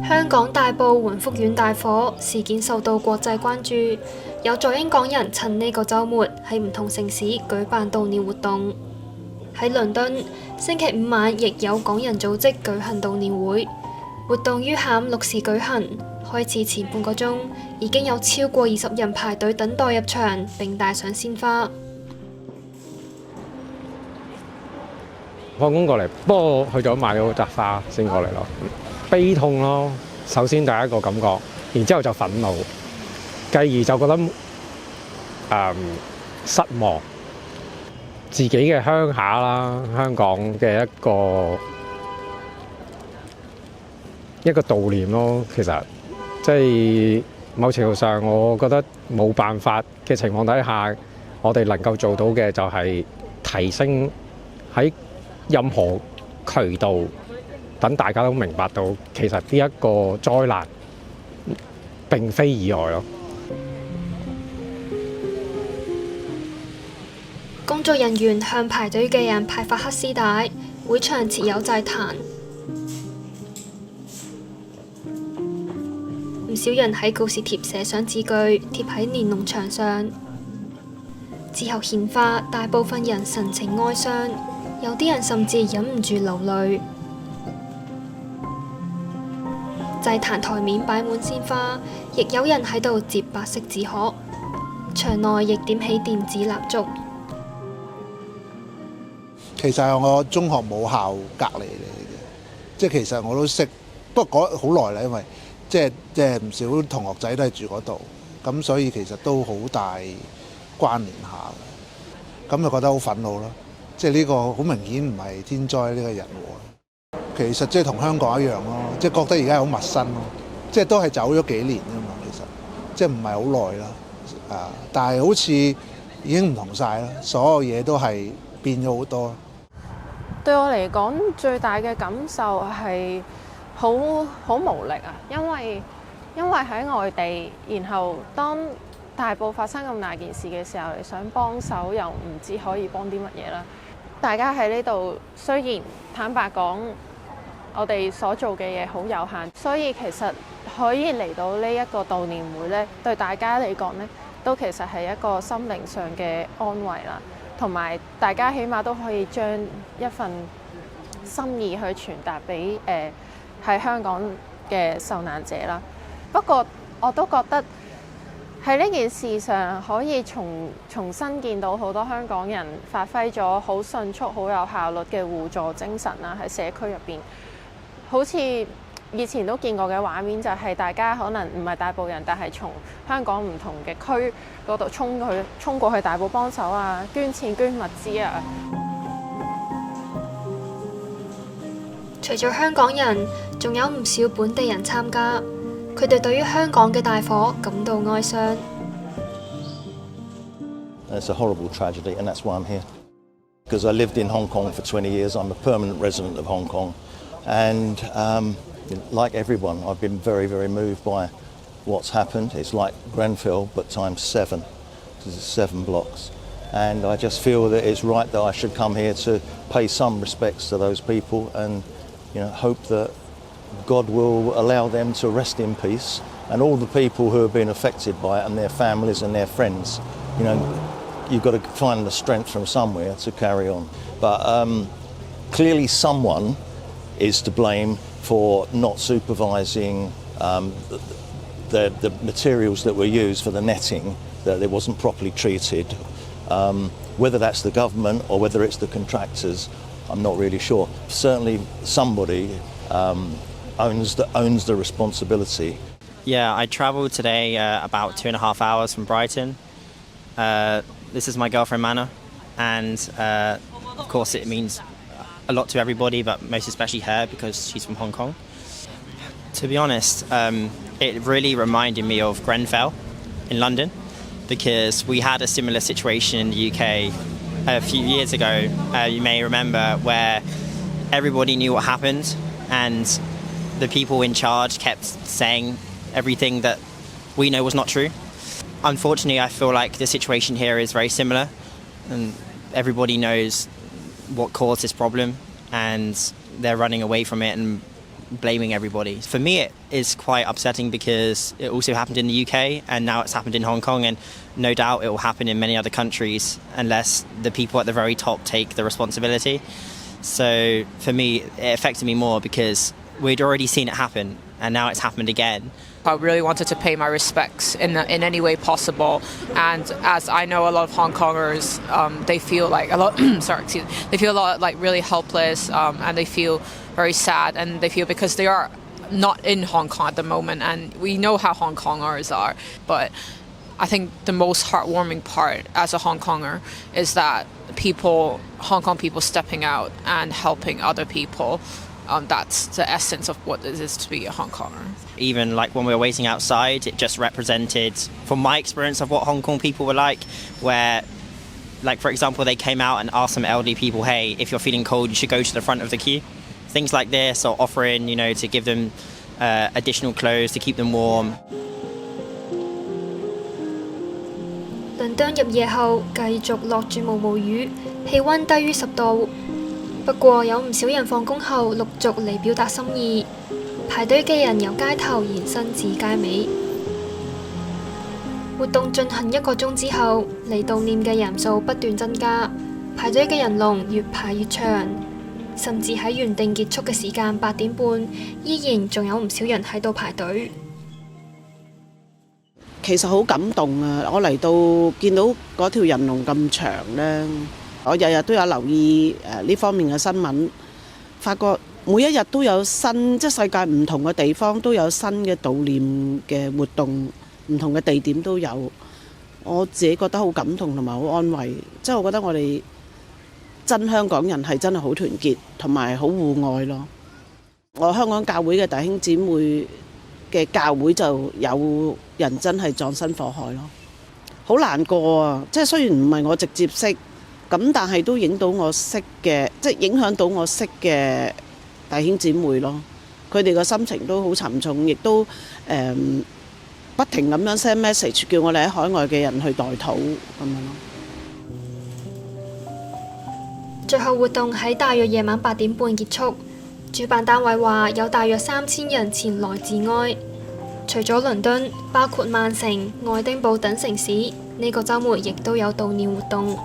香港大埔宏福苑大火事件受到國際關注，有在英港人趁呢個週末喺唔同城市舉辦悼念活動。喺倫敦，星期五晚亦有港人組織舉行悼念會，活動於下午6時舉行。開始前半個鐘已經有超過20人排隊等待入場並帶上鮮花。放工過嚟，不過去咗買咗紮花先過嚟咯。悲痛咯，首先第一個感覺，然之後就憤怒，繼而就覺得失望。自己嘅鄉下啦，香港嘅一個悼念咯。其實即係某程度上，我覺得冇辦法嘅情況底下，我哋能夠做到嘅就係提升喺任何渠道，等大家都明白到，其實呢一個災難並非意外咯。工作人員向排隊嘅人派發黑絲帶，會場設有祭壇。唔少人喺告示貼寫上字句，貼喺連儂牆上。之後獻花，大部分人神情哀傷，有啲人甚至忍唔住流淚。祭壇台面擺滿鮮花，亦有人喺度摺白色紙鶴，場內亦點起電子蠟燭。其實係我中學母校隔離嚟嘅，即係其實我都識，不過好耐啦，因為即係唔少同學仔都係住嗰度，咁所以其實都好大關聯下，咁就覺得好憤怒咯。即係呢個好明顯唔係天災呢個人禍，其實即係同香港一樣咯，即係覺得而家係好陌生咯，即係都係走咗幾年㗎嘛，其實即係唔係好耐啦，但係好似已經唔同晒啦，所有嘢都係變咗好多。對我嚟講，最大嘅感受係好無力啊！因為喺外地，然後當大埔發生咁大件事嘅時候，你想幫手又唔知可以幫啲乜嘢啦。大家喺呢度雖然坦白講，我哋所做嘅嘢好有限，所以其實可以嚟到呢一個悼念會呢，對大家嚟講呢，都其實係一個心靈上嘅安慰啦。同埋大家起碼都可以將一份心意去傳達俾喺香港嘅受難者啦。不過我都覺得喺呢件事上可以重新見到好多香港人發揮咗好迅速、好有效率嘅互助精神啦，喺社區入邊，好似以前都見過嘅畫面，就係大家可能唔係大埔人，但係從香港唔同嘅區嗰度衝過去大埔幫手啊，捐錢捐物資啊。除咗香港人，仲有唔少本地人參加，佢哋對於香港嘅大火感到哀傷。It's a horrible tragedy, and that's why I'm here. Because I lived in Hong Kong for 20 years, I'm a permanent resident of Hong Kong, and like everyone, I've been very, very moved by what's happened. It's like Grenfell, but times 7, because it's 7 blocks. And I just feel that it's right that I should come here to pay some respects to those people and, hope that God will allow them to rest in peace. And all the people who have been affected by it and their families and their friends, you've got to find the strength from somewhere to carry on. But clearly someone is to blame for not supervising the materials that were used for the netting, that it wasn't properly treated. Whether that's the government or whether it's the contractors, I'm not really sure. Certainly somebody owns the responsibility. Yeah, I travelled today about 2.5 hours from Brighton. This is my girlfriend Manna, and of course it means a lot to everybody, but most especially her because she's from Hong Kong. To be honest, it really reminded me of Grenfell in London, because we had a similar situation in the UK a few years ago, you may remember, where everybody knew what happened and the people in charge kept saying everything that we know was not true. Unfortunately, I feel like the situation here is very similar, and everybody knows what caused this problem, and they're running away from it and blaming everybody. For me, it is quite upsetting because it also happened in the UK and now it's happened in Hong Kong, and no doubt it will happen in many other countries unless the people at the very top take the responsibility. So for me, it affected me more because we'd already seen it happen and now it's happened again. I really wanted to pay my respects in any way possible, and as I know a lot of Hong Kongers, they feel like a lot. They feel a lot like really helpless, and they feel very sad, and they feel because they are not in Hong Kong at the moment, and we know how Hong Kongers are. But I think the most heartwarming part as a Hong Konger is that Hong Kong people stepping out and helping other people. That's the essence of what it is to be a Hong Konger. Even like when we were waiting outside, it just represented, from my experience of what Hong Kong people were like, where, like for example, they came out and asked some elderly people, hey, if you're feeling cold, you should go to the front of the queue. Things like this, or offering, to give them additional clothes to keep them warm. 倫敦入夜後繼續落住毛毛雨，氣温低於10度。不過有唔少人放工後陸續嚟表達心意，排隊嘅人由街頭延伸至街尾。活動進行1個鐘之後，嚟悼念嘅人數不斷增加，排隊嘅人龍越排越長，甚至喺原定結束嘅時間8點半，依然仲有唔少人喺度排隊。其實好感動啊！我嚟到見到嗰條人龍咁長呢，我日日都有留意呢方面嘅新聞，發覺每一日都有新，即係世界唔同嘅地方都有新嘅悼念嘅活動，唔同嘅地點都有。我自己覺得好感動同埋好安慰，即係我覺得我哋真香港人係真係好團結同埋好互愛咯。我香港教會嘅弟兄姊妹嘅教會就有人真係葬身火海咯，好難過啊！即係雖然唔係我直接識，咁但係都影到我識嘅，即係影響到我識嘅弟兄姊妹咯。佢哋嘅心情都好沉重，亦都不停咁樣 send message 叫我哋喺海外嘅人去代禱咁樣咯。最後活動喺大約夜晚8點半結束。主辦單位話有大約3000人前來致哀。除咗倫敦，包括曼城、愛丁堡等城市，呢個週末亦都有悼念活動。